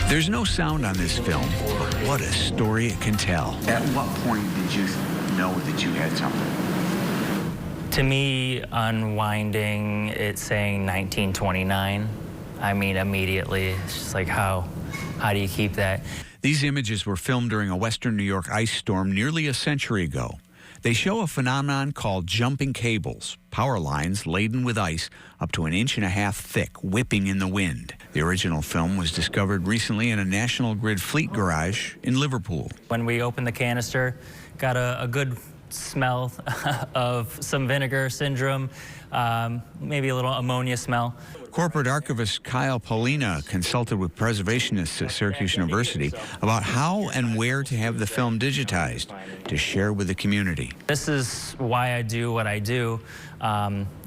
There's no sound on this film, but what a story it can tell. At what point did you know that you had something? To me, unwinding it saying 1929, I mean, immediately, it's just like, how do you keep that? These images were filmed during a western New York ice storm nearly a century ago. They show a phenomenon called jumping cables, power lines laden with ice up to 1.5 inches thick, whipping in the wind. The original film was discovered recently in a National Grid fleet garage in Liverpool. When we opened the canister, got a good smell of some vinegar syndrome, maybe a little ammonia smell. Corporate archivist Kyle Paulina consulted with preservationists at Syracuse University about how and where to have the film digitized to share with the community. This is why I do what I do.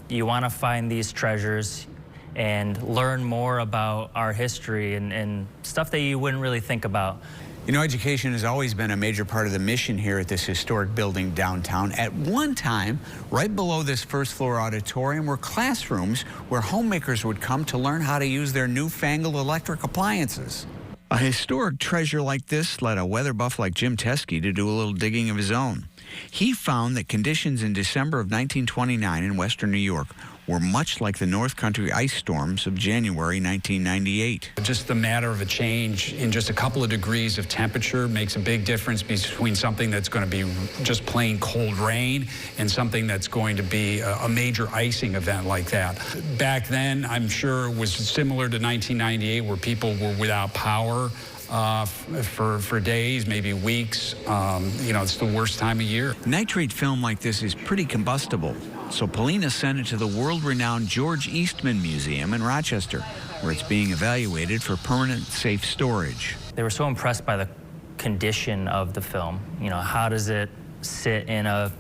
You want to find these treasures and learn more about our history and stuff that you wouldn't really think about. You know, education has always been a major part of the mission here at this historic building downtown. At one time, right below this first floor auditorium were classrooms where homemakers would come to learn how to use their newfangled electric appliances. A historic treasure like this led a weather buff like Jim Teskey to do a little digging of his own. He found that conditions in December of 1929 in western New York were much like the North Country ice storms of January 1998. Just the matter of a change in just a couple of degrees of temperature makes a big difference between something that's going to be just plain cold rain and something that's going to be a major icing event like that. Back then, I'm sure it was similar to 1998 where people were without power for days, maybe weeks. You know, it's the worst time of year. Nitrate film like this is pretty combustible, so Paulina sent it to the world-renowned George Eastman Museum in Rochester, where it's being evaluated for permanent safe storage. They were so impressed by the condition of the film. You know, how does it sit in a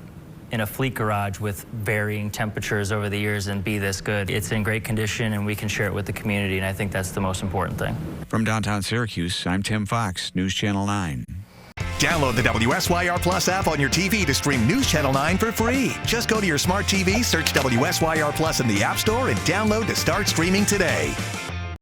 fleet garage with varying temperatures over the years and be this good? It's in great condition and we can share it with the community, and I think that's the most important thing. From downtown Syracuse, I'm Tim Fox, News Channel 9. Download the WSYR Plus app on your TV to stream News Channel 9 for free. Just go to your smart TV, search WSYR Plus in the App Store, and download to start streaming today.